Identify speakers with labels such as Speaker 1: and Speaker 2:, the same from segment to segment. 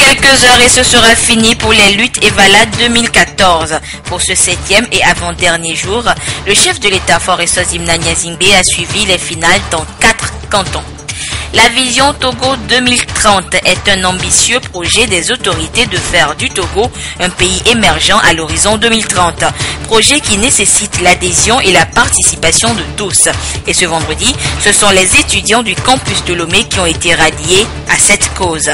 Speaker 1: quelques heures et ce sera fini pour les luttes Evala 2014. Pour ce 7e et avant-dernier jour, le chef de l'État Faure Sozimna Nyazingbe a suivi les finales dans 4 cantons. La vision Togo 2030 est un ambitieux projet des autorités de faire du Togo un pays émergent à l'horizon 2030. Projet qui nécessite l'adhésion et la participation de tous. Et ce vendredi, ce sont les étudiants du campus de Lomé qui ont été ralliés à cette cause.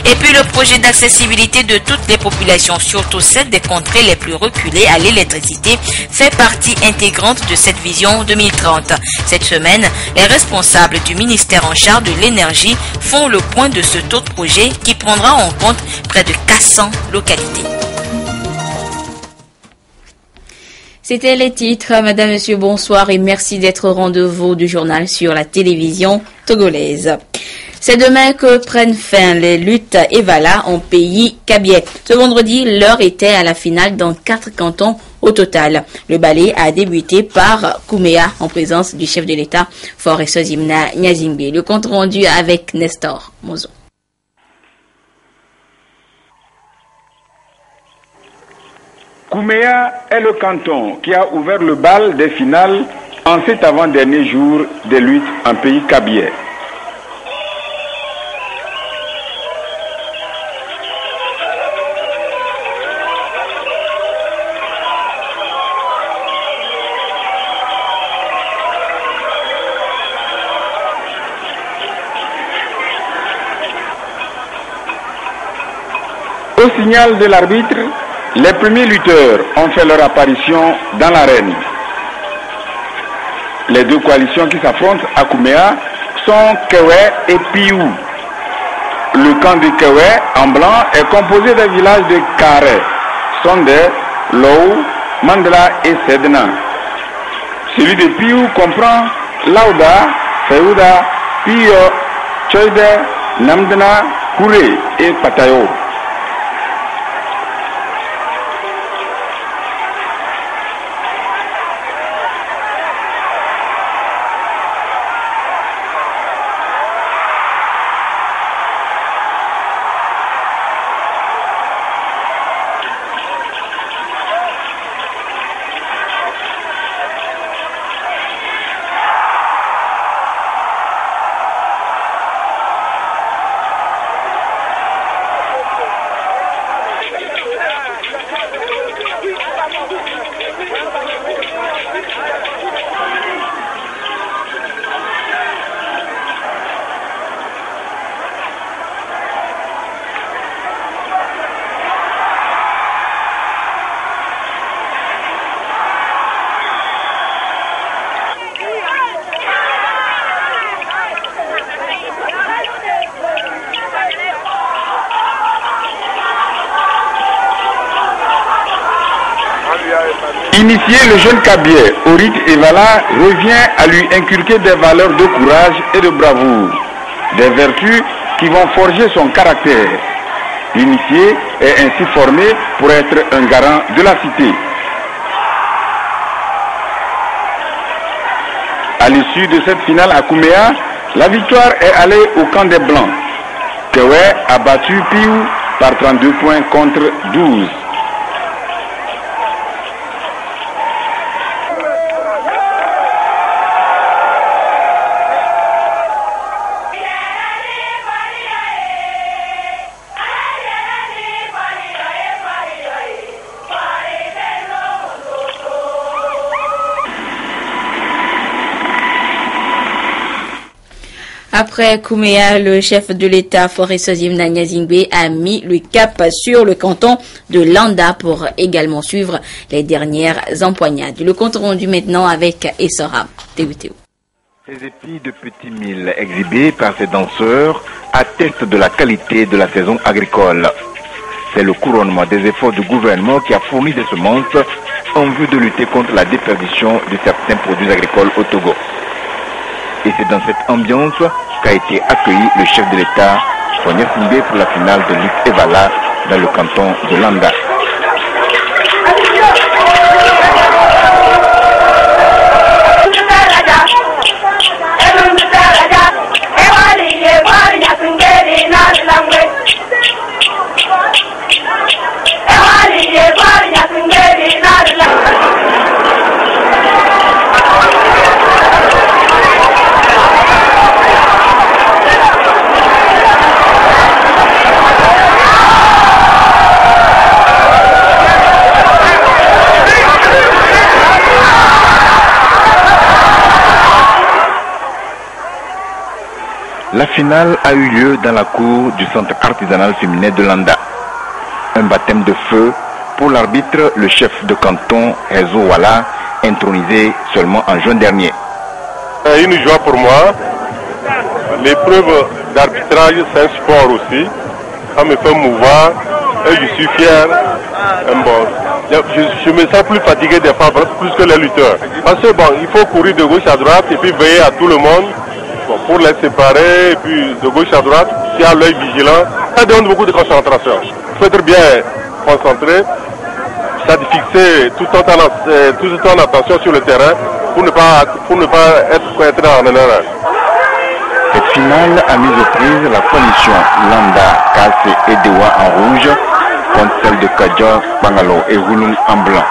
Speaker 1: Et puis le projet d'accessibilité de toutes les populations, surtout celles des contrées les plus reculées à l'électricité, fait partie intégrante de cette vision 2030. Cette semaine, les responsables du ministère en charge de l'énergie font le point de ce taux de projet qui prendra en compte près de 400 localités.
Speaker 2: C'était les titres. Madame, Monsieur, bonsoir et merci d'être au rendez-vous du journal sur la télévision togolaise. C'est demain que prennent fin les luttes Evala en pays Kabylie. Ce vendredi, l'heure était à la finale dans 4 cantons au total. Le ballet a débuté par Kouméa en présence du chef de l'État, Faure Sozimna Nyazingbe. Le compte rendu avec Nestor Mozo.
Speaker 3: Kouméa est le canton qui a ouvert le bal des finales en cet avant-dernier jour des luttes en pays Kabylie. Au signal de l'arbitre, les premiers lutteurs ont fait leur apparition dans l'arène. Les deux coalitions qui s'affrontent à Kouméa sont Kewe et Piou. Le camp de Kewe en blanc est composé des villages de Kare, Sonde, Lou, Mandela et Sedna. Celui de Piou comprend Lauda, Feuda, Pio, Choide, Namdena, Kouré et Patayo. Initier le jeune Kabylie au rite Evala revient à lui inculquer des valeurs de courage et de bravoure, des vertus qui vont forger son caractère. L'initié est ainsi formé pour être un garant de la cité. À l'issue de cette finale à Kouméa, la victoire est allée au camp des Blancs. Kewe a battu Piou par 32 points contre 12.
Speaker 2: Après Kouméa, le chef de l'État, Faure Sozimna Nyazingbe, a mis le cap sur le canton de Landa pour également suivre les dernières empoignades. Le compte rendu maintenant avec Essora. TVTO.
Speaker 4: Ces épis de petits milles exhibés par ces danseurs attestent de la qualité de la saison agricole. C'est le couronnement des efforts du gouvernement qui a fourni des semences en vue de lutter contre la déperdition de certains produits agricoles au Togo. Et c'est dans cette ambiance qu'a été accueilli le chef de l'État, Faure Nyazingbe, pour la finale de lutte Evala dans le canton de Landa. finale a eu lieu dans la cour du centre artisanal féminin de Landa. Un baptême de feu pour l'arbitre, le chef de canton Rezo Wala, intronisé seulement en juin dernier.
Speaker 5: Une joie pour moi. L'épreuve d'arbitrage, c'est un sport aussi. Ça me fait mouvoir et je suis fier. Je me sens plus fatigué des fois, plus que les lutteurs. Parce que il faut courir de gauche à droite et puis veiller à tout le monde pour les séparer. Et puis de gauche à droite, si à l'œil vigilant, ça demande beaucoup de concentration. Il faut être bien concentré, ça de fixer tout en attention sur le terrain pour ne pas être en erreur.
Speaker 4: Cette finale a mis aux prises la coalition Landa, Kassé et Dewa en rouge contre celle de Kadja, Pangalo et Hulung en blanc.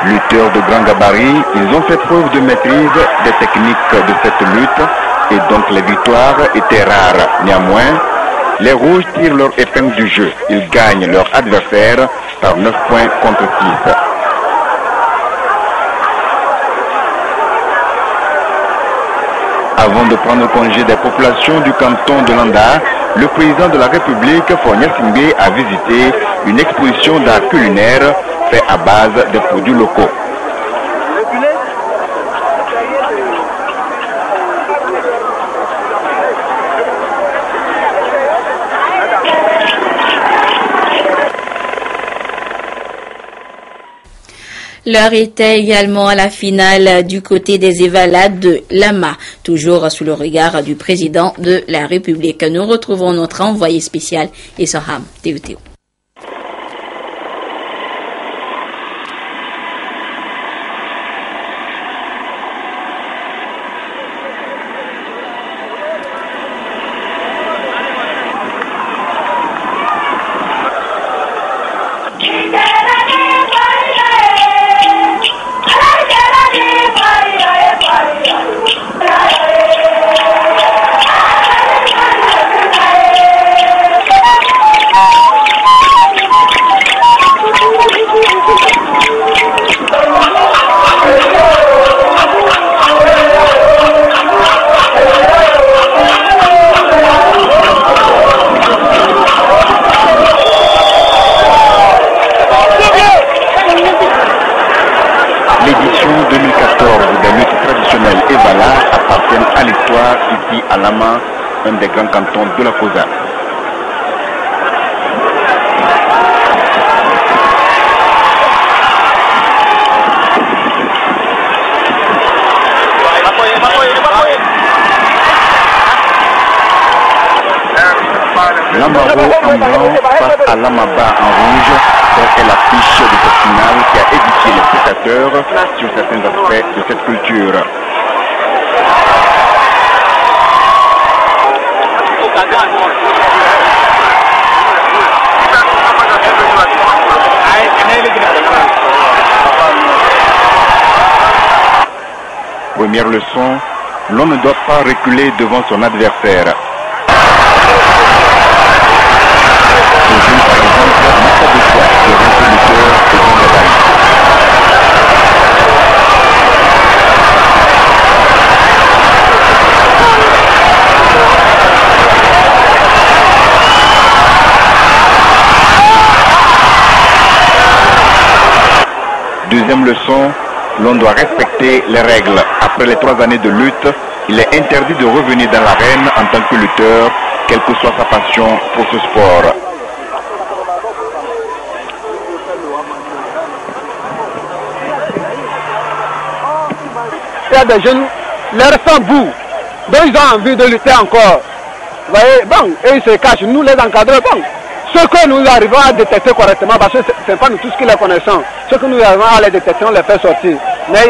Speaker 4: Lutteurs de grand gabarit, ils ont fait preuve de maîtrise des techniques de cette lutte et donc les victoires étaient rares. Néanmoins, les rouges tirent leur épingle du jeu. Ils gagnent leur adversaire par 9 points contre 6. Avant de prendre congé des populations du canton de Landa, le président de la République, Fournier Singbe, a visité une exposition d'art culinaire fait à base de produits locaux.
Speaker 2: L'heure était également à la finale du côté des Evalades de Lama, toujours sous le regard du président de la République. Nous retrouvons notre envoyé spécial Essoham Théotéo.
Speaker 4: Un des grands cantons de la Kosa. Lamaro en blanc face à Lamaba en rouge, c'est l'affiche de cette finale qui a édifié les spectateurs sur certains aspects de cette culture. Première leçon, l'on ne doit pas reculer devant son adversaire. Deuxième leçon, l'on doit respecter les règles. Après les 3 années de lutte, il est interdit de revenir dans l'arène en tant que lutteur, quelle que soit sa passion pour ce sport.
Speaker 6: Il y a des jeunes, leur sang bout, donc ils ont envie de lutter encore. Vous voyez, bon, et ils se cachent, nous les encadrons, bon. Ce que nous arrivons à détecter correctement, parce que ce n'est pas nous tous qui les connaissons, ce que nous arrivons à les détecter, on les fait sortir. Mais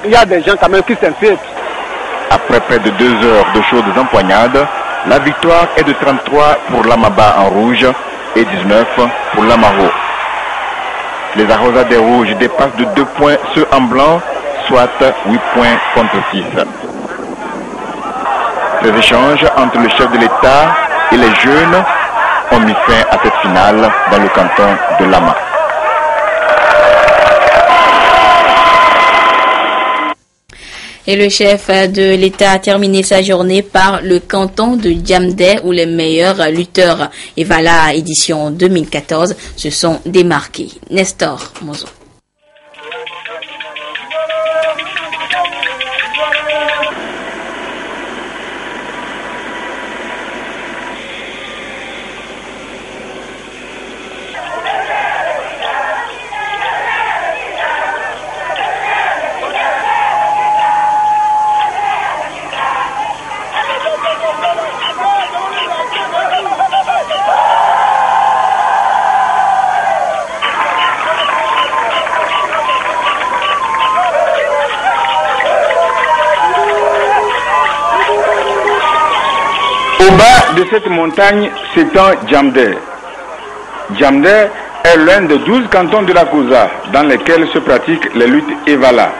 Speaker 6: il y a des gens quand même qui s'infiltrent.
Speaker 4: Après près de 2 heures de chaudes empoignades, la victoire est de 33 pour Lamaba en rouge et 19 pour Lamaro. Les arrosades des rouges dépassent de 2 points ceux en blanc, soit 8 points contre 6. Ces échanges entre le chef de l'État et les jeunes ont mis fin à cette finale dans le canton de Lama.
Speaker 2: Et le chef de l'État a terminé sa journée par le canton de Djamdé où les meilleurs lutteurs Evala édition 2014 se sont démarqués. Nestor Mozo.
Speaker 3: Au bas de cette montagne s'étend Djamdé. Djamdé est l'un des 12 cantons de la Kouza dans lesquels se pratiquent les luttes Evala.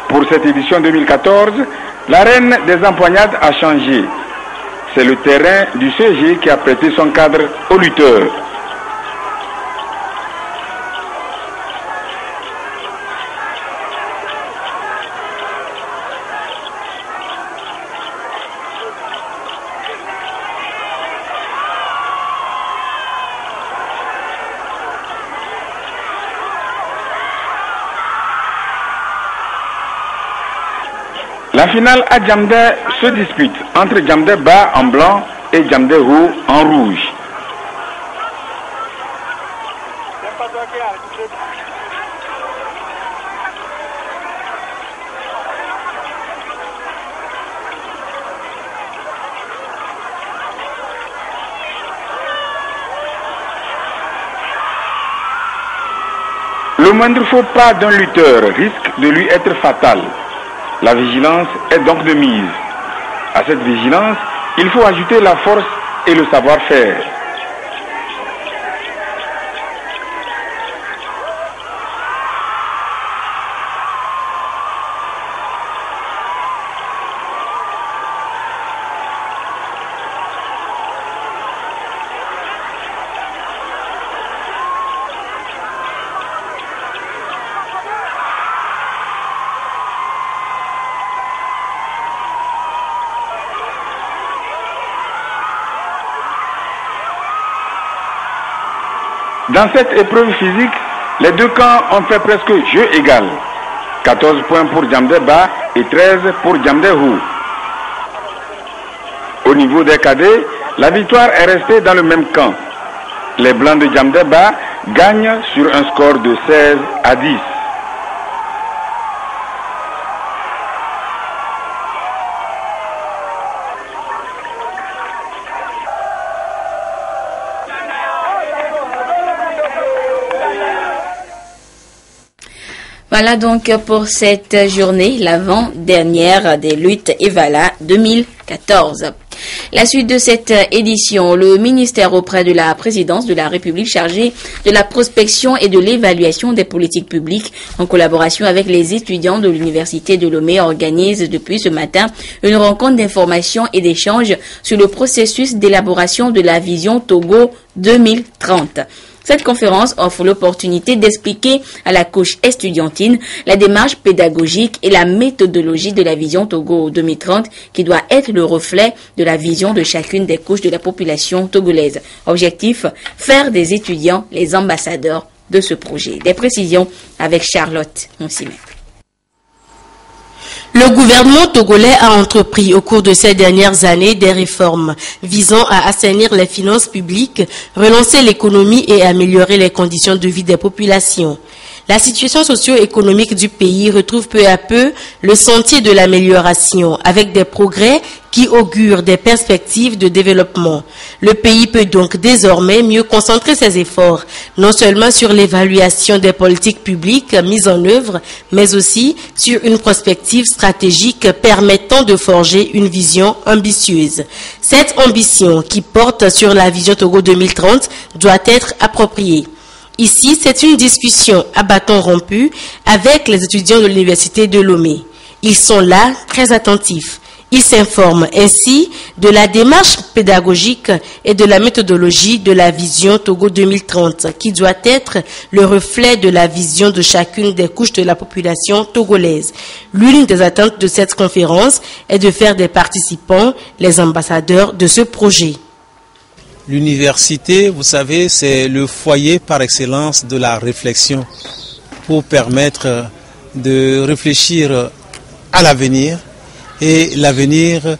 Speaker 3: Pour cette édition 2014, l'arène des empoignades a changé. C'est le terrain du CG qui a prêté son cadre aux lutteurs. La finale à Djamdé se dispute entre Djamdé Bas en blanc et Djamdé Haut en rouge. Le moindre faux pas d'un lutteur risque de lui être fatal. La vigilance est donc de mise. À cette vigilance, il faut ajouter la force et le savoir-faire. Dans cette épreuve physique, les deux camps ont fait presque jeu égal. 14 points pour Djamdé Bas et 13 pour Djamdé Haut. Au niveau des cadets, la victoire est restée dans le même camp. Les blancs de Djamdé Bas gagnent sur un score de 16 à 10.
Speaker 2: Voilà donc pour cette journée, l'avant-dernière des luttes Evala 2014. La suite de cette édition, le ministère auprès de la présidence de la République chargé de la prospection et de l'évaluation des politiques publiques en collaboration avec les étudiants de l'Université de Lomé organise depuis ce matin une rencontre d'information et d'échange sur le processus d'élaboration de la vision Togo 2030. Cette conférence offre l'opportunité d'expliquer à la couche estudiantine la démarche pédagogique et la méthodologie de la vision Togo 2030 qui doit être le reflet de la vision de chacune des couches de la population togolaise. Objectif, faire des étudiants les ambassadeurs de ce projet. Des précisions avec Charlotte Monsimet.
Speaker 7: Le gouvernement togolais a entrepris au cours de ces dernières années des réformes visant à assainir les finances publiques, relancer l'économie et améliorer les conditions de vie des populations. La situation socio-économique du pays retrouve peu à peu le sentier de l'amélioration avec des progrès qui augurent des perspectives de développement. Le pays peut donc désormais mieux concentrer ses efforts, non seulement sur l'évaluation des politiques publiques mises en œuvre, mais aussi sur une prospective stratégique permettant de forger une vision ambitieuse. Cette ambition qui porte sur la vision Togo 2030 doit être appropriée. Ici, c'est une discussion à bâton rompu avec les étudiants de l'Université de Lomé. Ils sont là, très attentifs. Il s'informe ainsi de la démarche pédagogique et de la méthodologie de la vision Togo 2030 qui doit être le reflet de la vision de chacune des couches de la population togolaise. L'une des attentes de cette conférence est de faire des participants les ambassadeurs de ce projet.
Speaker 8: L'université, vous savez, c'est le foyer par excellence de la réflexion pour permettre de réfléchir à l'avenir. Et l'avenir,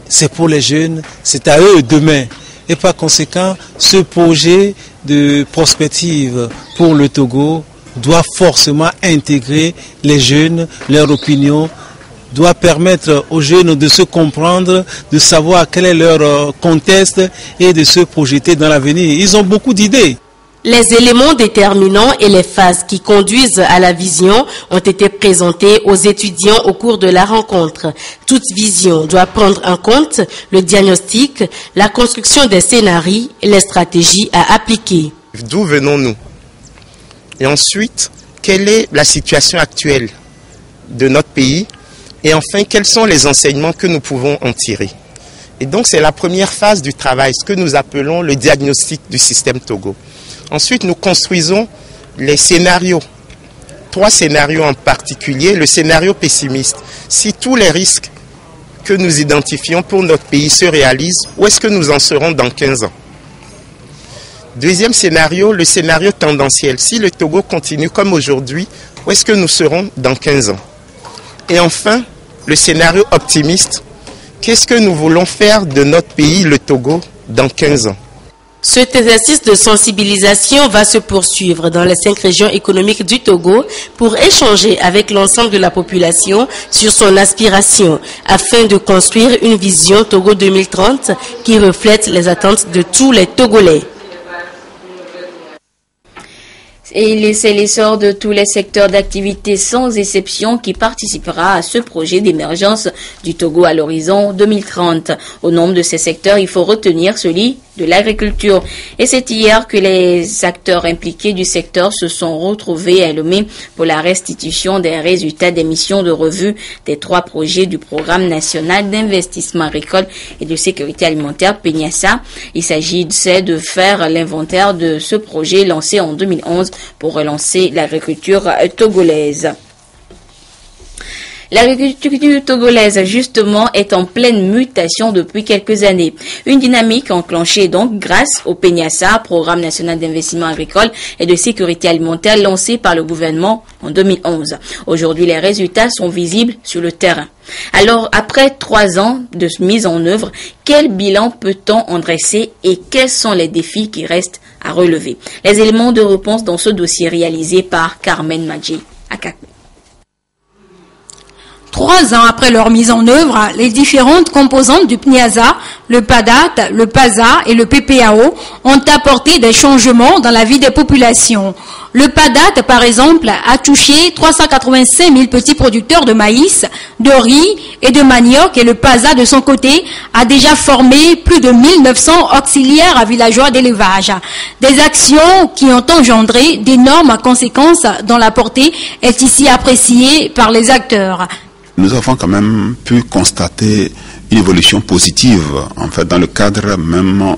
Speaker 8: c'est pour les jeunes, c'est à eux demain. Et par conséquent, ce projet de prospective pour le Togo doit forcément intégrer les jeunes, leur opinion, doit permettre aux jeunes de se comprendre, de savoir quel est leur contexte et de se projeter dans l'avenir. Ils ont beaucoup d'idées.
Speaker 7: Les éléments déterminants et les phases qui conduisent à la vision ont été présentés aux étudiants au cours de la rencontre. Toute vision doit prendre en compte le diagnostic, la construction des scénarios et les stratégies à appliquer.
Speaker 9: D'où venons-nous? Et ensuite, quelle est la situation actuelle de notre pays? Et enfin, quels sont les enseignements que nous pouvons en tirer? Et donc, c'est la première phase du travail, ce que nous appelons le diagnostic du système Togo. Ensuite, nous construisons les scénarios. 3 scénarios en particulier. Le scénario pessimiste. Si tous les risques que nous identifions pour notre pays se réalisent, où est-ce que nous en serons dans 15 ans? Deuxième scénario, le scénario tendanciel. Si le Togo continue comme aujourd'hui, où est-ce que nous serons dans 15 ans? Et enfin, le scénario optimiste. Qu'est-ce que nous voulons faire de notre pays, le Togo, dans 15 ans?
Speaker 7: Cet exercice de sensibilisation va se poursuivre dans les 5 régions économiques du Togo pour échanger avec l'ensemble de la population sur son aspiration afin de construire une vision Togo 2030 qui reflète les attentes de tous les Togolais.
Speaker 2: Et c'est l'essor de tous les secteurs d'activité sans exception qui participera à ce projet d'émergence du Togo à l'horizon 2030. Au nombre de ces secteurs, il faut retenir celui de l'agriculture. Et c'est hier que les acteurs impliqués du secteur se sont retrouvés à Lomé pour la restitution des résultats des missions de revue des 3 projets du Programme national d'investissement agricole et de sécurité alimentaire PNIASA. Il s'agit de faire l'inventaire de ce projet lancé en 2011 pour relancer l'agriculture togolaise. L'agriculture togolaise, justement, est en pleine mutation depuis quelques années. Une dynamique enclenchée donc grâce au PNIASA, Programme national d'investissement agricole et de sécurité alimentaire lancé par le gouvernement en 2011. Aujourd'hui, les résultats sont visibles sur le terrain. Alors, après 3 ans de mise en œuvre, quel bilan peut-on en dresser et quels sont les défis qui restent à relever? Les éléments de réponse dans ce dossier réalisé par Carmen Madji Akakou.
Speaker 10: 3 ans après leur mise en œuvre, les différentes composantes du PNIASA, le PADAT, le PASA et le PPAO ont apporté des changements dans la vie des populations. Le PADAT, par exemple, a touché 385 000 petits producteurs de maïs, de riz et de manioc, et le PASA, de son côté, a déjà formé plus de 1900 auxiliaires à villageois d'élevage. Des actions qui ont engendré d'énormes conséquences dont la portée est ici appréciée par les acteurs.
Speaker 11: Nous avons quand même pu constater une évolution positive, en fait, dans le cadre même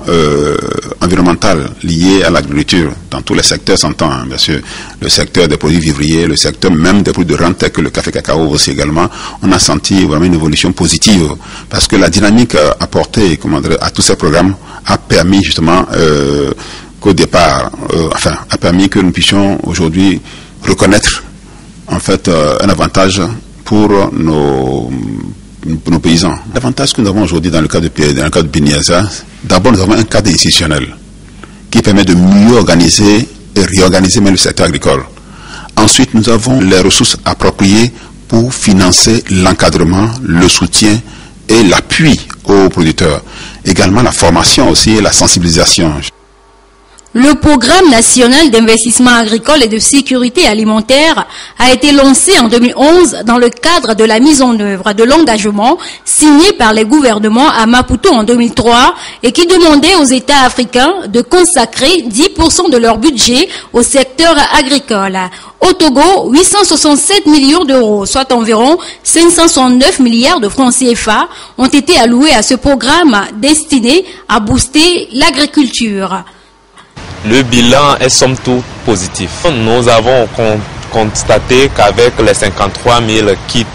Speaker 11: environnemental lié à l'agriculture, dans tous les secteurs s'entend, hein, bien sûr, le secteur des produits vivriers, le secteur même des produits de rente, tel que le café cacao aussi également, on a senti vraiment une évolution positive, parce que la dynamique apportée, comment dire, à tous ces programmes a permis justement qu'au départ, a permis que nous puissions aujourd'hui reconnaître, en fait, un avantage pour nos paysans. L'avantage que nous avons aujourd'hui dans le cadre de PNIASA, d'abord nous avons un cadre institutionnel qui permet de mieux organiser et réorganiser même le secteur agricole. Ensuite, nous avons les ressources appropriées pour financer l'encadrement, le soutien et l'appui aux producteurs. Également la formation aussi et la sensibilisation.
Speaker 10: Le Programme national d'investissement agricole et de sécurité alimentaire a été lancé en 2011 dans le cadre de la mise en œuvre de l'engagement signé par les gouvernements à Maputo en 2003 et qui demandait aux États africains de consacrer 10% de leur budget au secteur agricole. Au Togo, 867 millions d'euros, soit environ 569 milliards de francs CFA, ont été alloués à ce programme destiné à booster l'agriculture.
Speaker 12: Le bilan est somme toute positif. Nous avons constaté qu'avec les 53 000 kits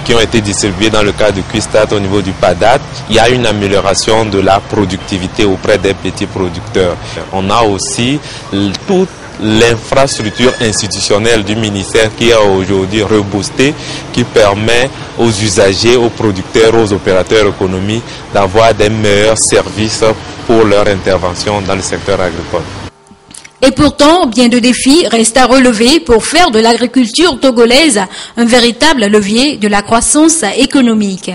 Speaker 12: qui ont été distribués dans le cadre du Quistat au niveau du PADAT, il y a une amélioration de la productivité auprès des petits producteurs. On a aussi toute l'infrastructure institutionnelle du ministère qui est aujourd'hui reboostée, qui permet aux usagers, aux producteurs, aux opérateurs économiques d'avoir des meilleurs services pour leur intervention dans le secteur agricole.
Speaker 10: Et pourtant, bien de défis restent à relever pour faire de l'agriculture togolaise un véritable levier de la croissance économique.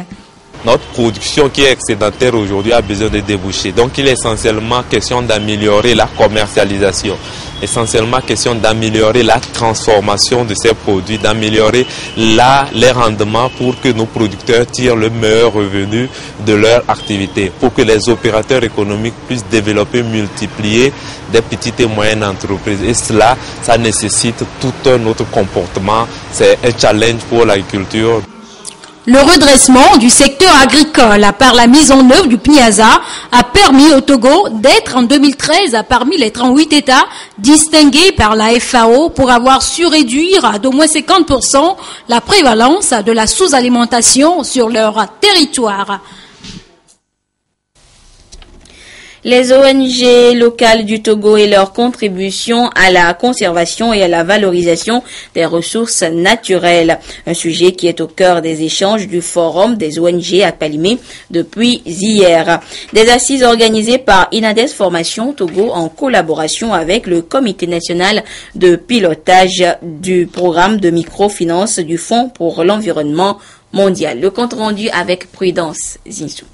Speaker 12: Notre production qui est excédentaire aujourd'hui a besoin de déboucher. Donc il est essentiellement question d'améliorer la commercialisation, essentiellement question d'améliorer la transformation de ces produits, d'améliorer les rendements pour que nos producteurs tirent le meilleur revenu de leur activité, pour que les opérateurs économiques puissent développer, multiplier des petites et moyennes entreprises. Et cela, ça nécessite tout un autre comportement. C'est un challenge pour l'agriculture.
Speaker 10: Le redressement du secteur agricole par la mise en œuvre du PNIAZA a permis au Togo d'être en 2013 parmi les 38 États distingués par la FAO pour avoir su réduire d'au moins 50% la prévalence de la sous-alimentation sur leur territoire.
Speaker 2: Les ONG locales du Togo et leur contribution à la conservation et à la valorisation des ressources naturelles. Un sujet qui est au cœur des échanges du Forum des ONG à Palimé depuis hier. Des assises organisées par Inades Formation Togo en collaboration avec le Comité national de pilotage du programme de microfinance du Fonds pour l'environnement mondial. Le compte rendu avec Prudence Zinsou.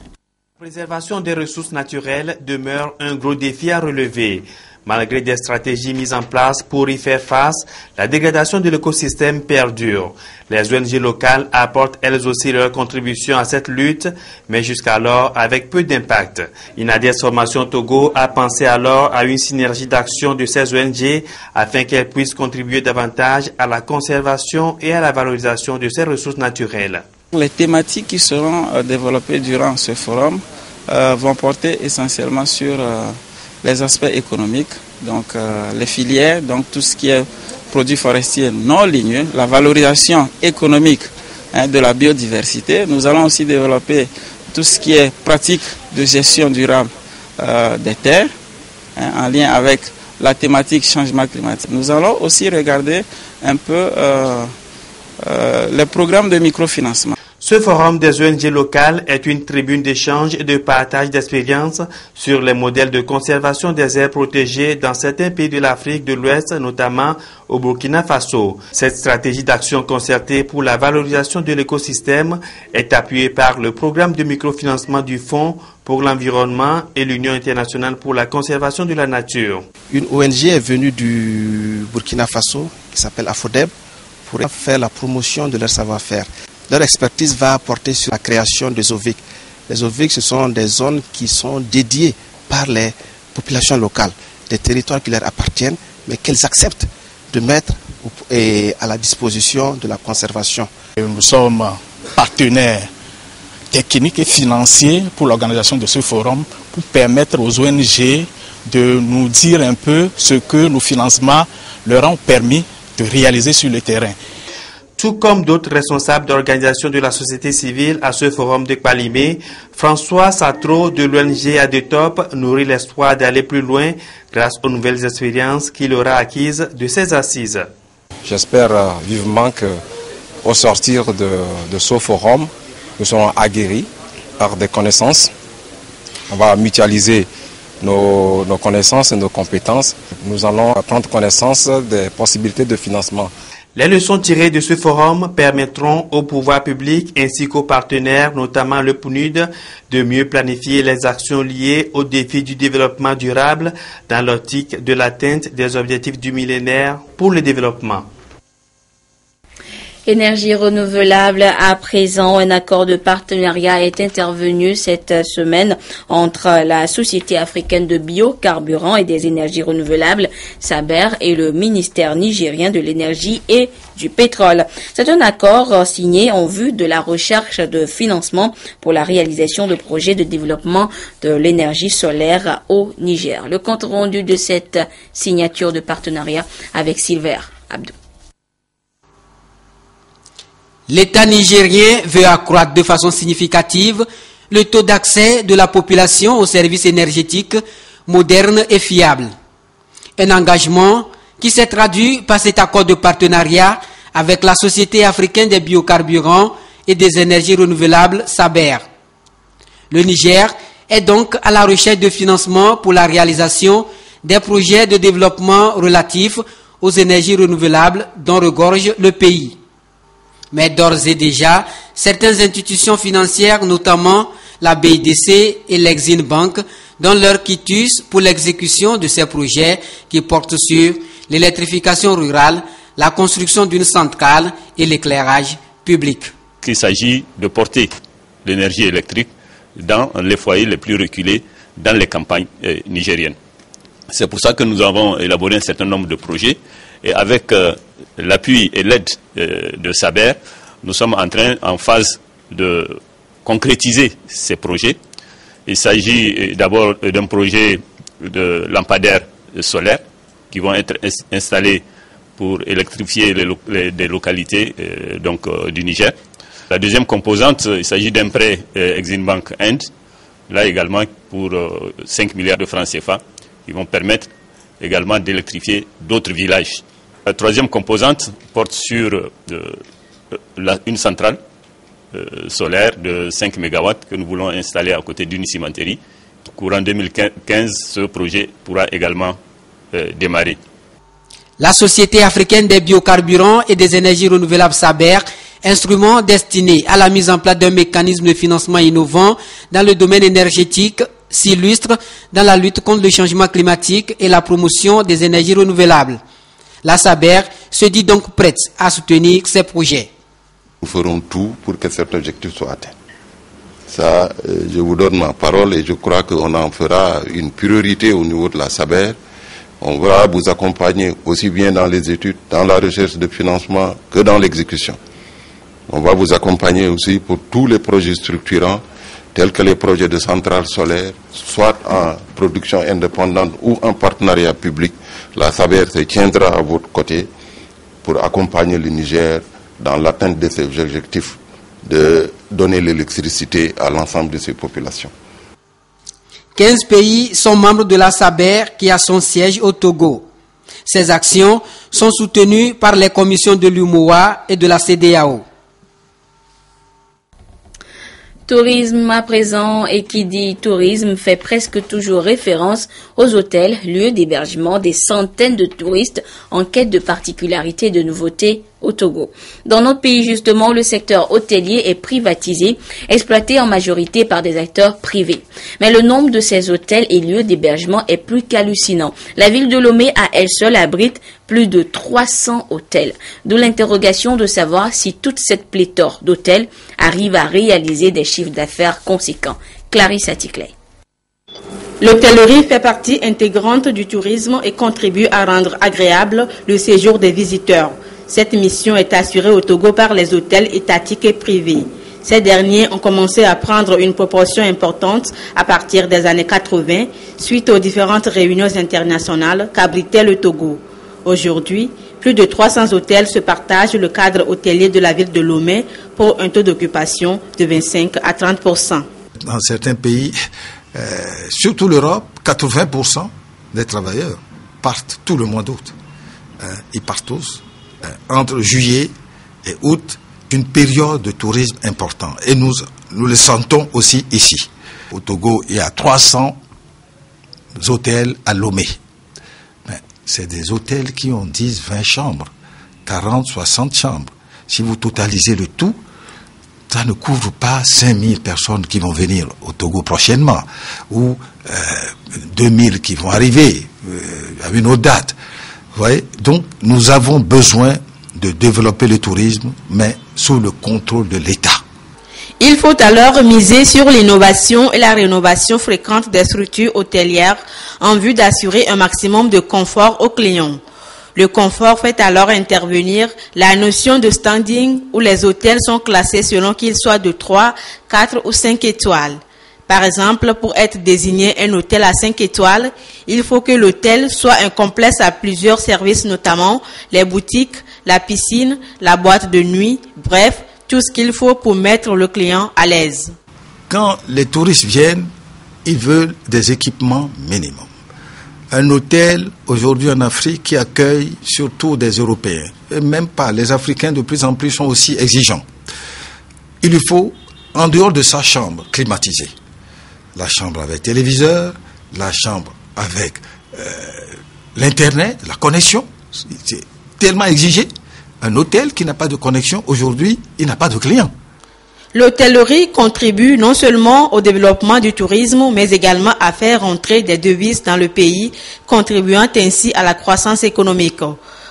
Speaker 13: La préservation des ressources naturelles demeure un gros défi à relever. Malgré des stratégies mises en place pour y faire face, la dégradation de l'écosystème perdure. Les ONG locales apportent elles aussi leur contribution à cette lutte, mais jusqu'alors avec peu d'impact. Inades Formation Togo a pensé alors à une synergie d'action de ces ONG afin qu'elles puissent contribuer davantage à la conservation et à la valorisation de ces ressources naturelles.
Speaker 14: Les thématiques qui seront développées durant ce forum vont porter essentiellement sur les aspects économiques, donc les filières, donc tout ce qui est produits forestiers non ligneux, la valorisation économique de la biodiversité. Nous allons aussi développer tout ce qui est pratique de gestion durable des terres, en lien avec la thématique changement climatique. Nous allons aussi regarder un peu les programmes de microfinancement.
Speaker 13: Ce forum des ONG locales est une tribune d'échange et de partage d'expériences sur les modèles de conservation des aires protégées dans certains pays de l'Afrique de l'Ouest, notamment au Burkina Faso. Cette stratégie d'action concertée pour la valorisation de l'écosystème est appuyée par le programme de microfinancement du Fonds pour l'environnement et l'Union internationale pour la conservation de la nature.
Speaker 15: Une ONG est venue du Burkina Faso qui s'appelle AFODEB pour faire la promotion de leur savoir-faire. Leur expertise va porter sur la création des OVIC. Les OVIC, ce sont des zones qui sont dédiées par les populations locales, des territoires qui leur appartiennent, mais qu'elles acceptent de mettre à la disposition de la conservation.
Speaker 16: Nous sommes partenaires techniques et financiers pour l'organisation de ce forum, pour permettre aux ONG de nous dire un peu ce que nos financements leur ont permis de réaliser sur le terrain.
Speaker 13: Tout comme d'autres responsables d'organisations de la société civile à ce forum de Palimé, François Satro de l'ONG ADETOP nourrit l'espoir d'aller plus loin grâce aux nouvelles expériences qu'il aura acquises de ces assises.
Speaker 17: J'espère vivement qu'au sortir de ce forum, nous serons aguerris par des connaissances. On va mutualiser nos connaissances et nos compétences. Nous allons prendre connaissance des possibilités de financement.
Speaker 13: Les leçons tirées de ce forum permettront au pouvoir public ainsi qu'aux partenaires, notamment le PNUD, de mieux planifier les actions liées aux défis du développement durable dans l'optique de l'atteinte des objectifs du millénaire pour le développement.
Speaker 2: Énergie renouvelable, à présent, un accord de partenariat est intervenu cette semaine entre la Société africaine de biocarburants et des énergies renouvelables, SABER, et le ministère nigérien de l'énergie et du pétrole. C'est un accord signé en vue de la recherche de financement pour la réalisation de projets de développement de l'énergie solaire au Niger. Le compte rendu de cette signature de partenariat avec Silver Abdou.
Speaker 18: L'État nigérien veut accroître de façon significative le taux d'accès de la population aux services énergétiques modernes et fiables. Un engagement qui s'est traduit par cet accord de partenariat avec la Société africaine des biocarburants et des énergies renouvelables, SABER. Le Niger est donc à la recherche de financement pour la réalisation des projets de développement relatifs aux énergies renouvelables dont regorge le pays. Mais d'ores et déjà, certaines institutions financières, notamment la BIDC et l'Exim Bank, donnent leur quitus pour l'exécution de ces projets qui portent sur l'électrification rurale, la construction d'une centrale et l'éclairage public.
Speaker 19: Il s'agit de porter l'énergie électrique dans les foyers les plus reculés, dans les campagnes nigériennes. C'est pour ça que nous avons élaboré un certain nombre de projets et avec l'appui et l'aide de SABER, nous sommes en phase de concrétiser ces projets. Il s'agit d'abord d'un projet de lampadaires solaires qui vont être installés pour électrifier des localités du Niger. La deuxième composante, il s'agit d'un prêt Exim Bank End, là également pour 5 milliards de francs CFA, qui vont permettre également d'électrifier d'autres villages. La troisième composante porte sur une centrale solaire de 5 MW que nous voulons installer à côté d'une cimenterie. Courant 2015, ce projet pourra également démarrer.
Speaker 18: La Société africaine des biocarburants et des énergies renouvelables SABER, instrument destiné à la mise en place d'un mécanisme de financement innovant dans le domaine énergétique, s'illustre dans la lutte contre le changement climatique et la promotion des énergies renouvelables. La SABER se dit donc prête à soutenir ces projets.
Speaker 20: Nous ferons tout pour que cet objectif soit atteint. Ça, je vous donne ma parole et je crois qu'on en fera une priorité au niveau de la SABER. On va vous accompagner aussi bien dans les études, dans la recherche de financement que dans l'exécution. On va vous accompagner aussi pour tous les projets structurants, tels que les projets de centrales solaires, soit en production indépendante ou en partenariat public. La SABER se tiendra à votre côté pour accompagner le Niger dans l'atteinte de ses objectifs de donner l'électricité à l'ensemble de ses populations.
Speaker 18: 15 pays sont membres de la SABER qui a son siège au Togo. Ces actions sont soutenues par les commissions de l'UMOA et de la CEDEAO.
Speaker 2: Tourisme à présent, et qui dit tourisme fait presque toujours référence aux hôtels, lieux d'hébergement des centaines de touristes en quête de particularités et de nouveautés au Togo. Dans notre pays, justement, le secteur hôtelier est privatisé, exploité en majorité par des acteurs privés. Mais le nombre de ces hôtels et lieux d'hébergement est plus qu'hallucinant. La ville de Lomé, à elle seule, abrite plus de 300 hôtels. D'où l'interrogation de savoir si toute cette pléthore d'hôtels arrive à réaliser des chiffres d'affaires conséquents. Clarisse Aticlay.
Speaker 21: L'hôtellerie fait partie intégrante du tourisme et contribue à rendre agréable le séjour des visiteurs. Cette mission est assurée au Togo par les hôtels étatiques et privés. Ces derniers ont commencé à prendre une proportion importante à partir des années 80, suite aux différentes réunions internationales qu'abritait le Togo. Aujourd'hui, plus de 300 hôtels se partagent le cadre hôtelier de la ville de Lomé pour un taux d'occupation de 25 à 30%.
Speaker 22: Dans certains pays, surtout l'Europe, 80% des travailleurs partent tout le mois d'août. Ils partent tous. Entre juillet et août, une période de tourisme important. Et nous le sentons aussi ici. Au Togo, il y a 300 hôtels à Lomé. C'est des hôtels qui ont 10, 20 chambres, 40, 60 chambres. Si vous totalisez le tout, ça ne couvre pas 5000 personnes qui vont venir au Togo prochainement, ou 2000 qui vont arriver à une autre date. Vous voyez? Donc, nous avons besoin de développer le tourisme, mais sous le contrôle de l'État.
Speaker 21: Il faut alors miser sur l'innovation et la rénovation fréquente des structures hôtelières en vue d'assurer un maximum de confort aux clients. Le confort fait alors intervenir la notion de standing où les hôtels sont classés selon qu'ils soient de 3, 4 ou 5 étoiles. Par exemple, pour être désigné un hôtel à 5 étoiles, il faut que l'hôtel soit un complexe à plusieurs services, notamment les boutiques, la piscine, la boîte de nuit, bref, tout ce qu'il faut pour mettre le client à l'aise.
Speaker 22: Quand les touristes viennent, ils veulent des équipements minimums. Un hôtel, aujourd'hui en Afrique, qui accueille surtout des Européens, et même pas, les Africains de plus en plus sont aussi exigeants. Il lui faut, en dehors de sa chambre climatisée, la chambre avec téléviseur, la chambre avec l'Internet, la connexion, c'est tellement exigé. Un hôtel qui n'a pas de connexion, aujourd'hui, il n'a pas de clients.
Speaker 21: L'hôtellerie contribue non seulement au développement du tourisme, mais également à faire entrer des devises dans le pays, contribuant ainsi à la croissance économique.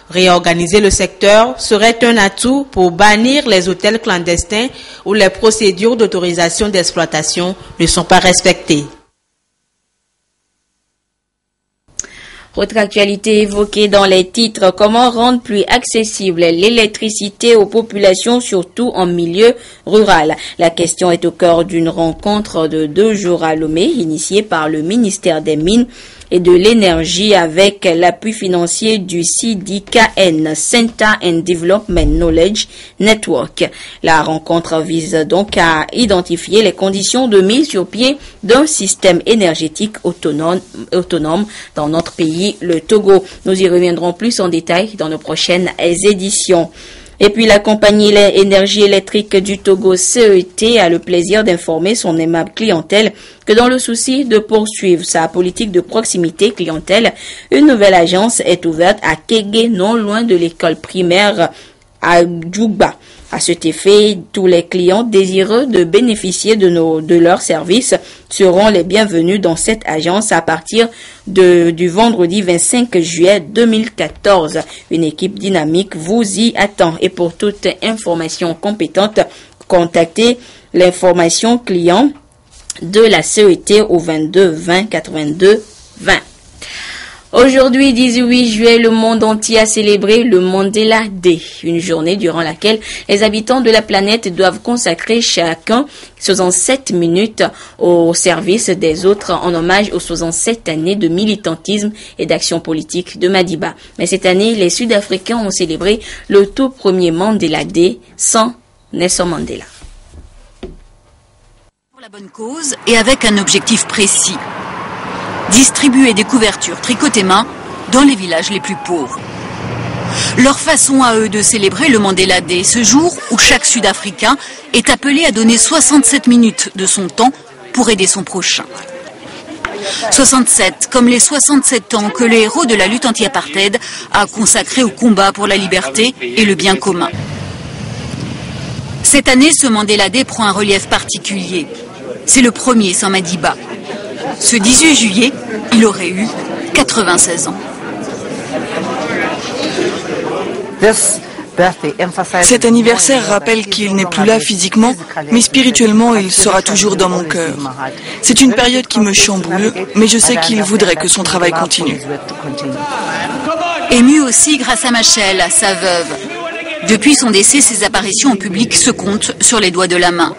Speaker 21: Réorganiser le secteur serait un atout pour bannir les hôtels clandestins où les procédures d'autorisation d'exploitation ne sont pas respectées.
Speaker 2: Autre actualité évoquée dans les titres, comment rendre plus accessible l'électricité aux populations, surtout en milieu rural. La question est au cœur d'une rencontre de 2 jours à Lomé, initiée par le ministère des Mines et de l'Énergie avec l'appui financier du CDKN, Center and Development Knowledge Network. La rencontre vise donc à identifier les conditions de mise sur pied d'un système énergétique autonome dans notre pays, le Togo. Nous y reviendrons plus en détail dans nos prochaines éditions. Et puis la compagnie Énergie électrique du Togo, CET, a le plaisir d'informer son aimable clientèle que dans le souci de poursuivre sa politique de proximité clientèle, une nouvelle agence est ouverte à Kégué, non loin de l'école primaire à Djougba. À cet effet, tous les clients désireux de bénéficier de leurs services seront les bienvenus dans cette agence à partir du vendredi 25 juillet 2014. Une équipe dynamique vous y attend. Et pour toute information compétente, contactez l'information client de la CET au 22 20 82 20. Aujourd'hui, 18 juillet, le monde entier a célébré le Mandela Day, une journée durant laquelle les habitants de la planète doivent consacrer chacun 67 minutes au service des autres en hommage aux 67 années de militantisme et d'action politique de Madiba. Mais cette année, les Sud-Africains ont célébré le tout premier Mandela Day sans Nelson Mandela.
Speaker 1: Pour la bonne cause et avec un objectif précis. Distribuer des couvertures tricotées main dans les villages les plus pauvres. Leur façon à eux de célébrer le Mandela Day, ce jour où chaque Sud-Africain est appelé à donner 67 minutes de son temps pour aider son prochain. 67, comme les 67 ans que le héros de la lutte anti-apartheid a consacré au combat pour la liberté et le bien commun. Cette année, ce Mandela Day prend un relief particulier. C'est le premier sans Madiba. Ce 18 juillet, il aurait eu 96 ans.
Speaker 5: Cet anniversaire rappelle qu'il n'est plus là physiquement, mais spirituellement, il sera toujours dans mon cœur. C'est une période qui me chamboule, mais je sais qu'il voudrait que son travail continue.
Speaker 1: Ému aussi grâce à Machel, sa veuve. Depuis son décès, ses apparitions en public se comptent sur les doigts de la main.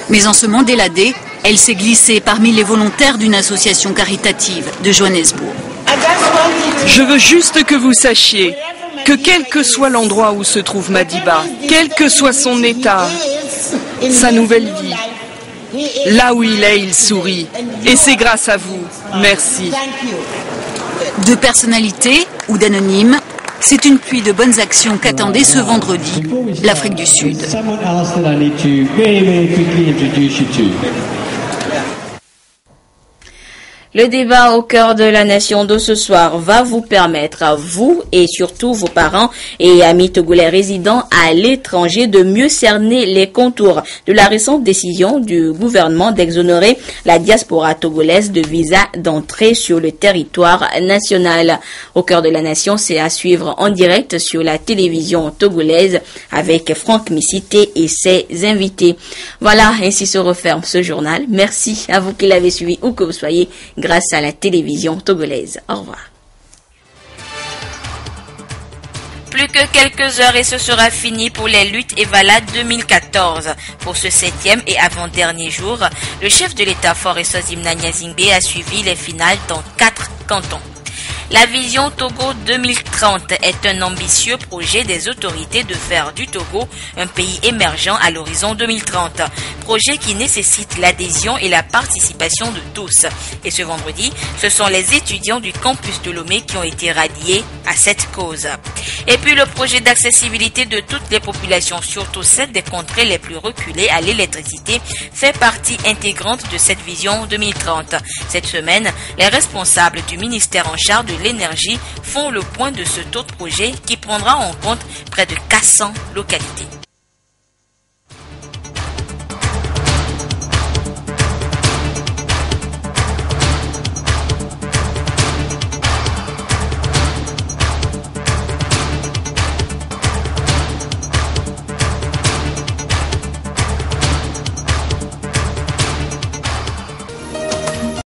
Speaker 1: Mais en ce Mandela Day, elle s'est glissée parmi les volontaires d'une association caritative de Johannesburg.
Speaker 5: Je veux juste que vous sachiez que quel que soit l'endroit où se trouve Madiba, quel que soit son état, sa nouvelle vie, là où il est, il sourit. Et c'est grâce à vous. Merci.
Speaker 1: De personnalités ou d'anonymes, c'est une pluie de bonnes actions qu'attendait ce vendredi l'Afrique du Sud.
Speaker 2: Le débat au cœur de la nation de ce soir va vous permettre, à vous et surtout vos parents et amis togolais résidant à l'étranger, de mieux cerner les contours de la récente décision du gouvernement d'exonérer la diaspora togolaise de visa d'entrée sur le territoire national. Au cœur de la nation, c'est à suivre en direct sur la télévision togolaise avec Franck Missité et ses invités. Voilà, ainsi se referme ce journal. Merci à vous qui l'avez suivi où que vous soyez, grâce à la télévision togolaise. Au revoir. Plus que quelques heures et ce sera fini pour les luttes Evala 2014. Pour ce 7e et avant-dernier jour, le chef de l'État Faure Sozimna Nyazingbe a suivi les finales dans 4 cantons. La vision Togo 2030 est un ambitieux projet des autorités de faire du Togo un pays émergent à l'horizon 2030. Projet qui nécessite l'adhésion et la participation de tous. Et ce vendredi, ce sont les étudiants du campus de Lomé qui ont été ralliés à cette cause. Et puis le projet d'accessibilité de toutes les populations, surtout celles des contrées les plus reculées à l'électricité, fait partie intégrante de cette vision 2030. Cette semaine, les responsables du ministère en charge de l'énergie font le point de ce taux de projet qui prendra en compte près de 400 localités.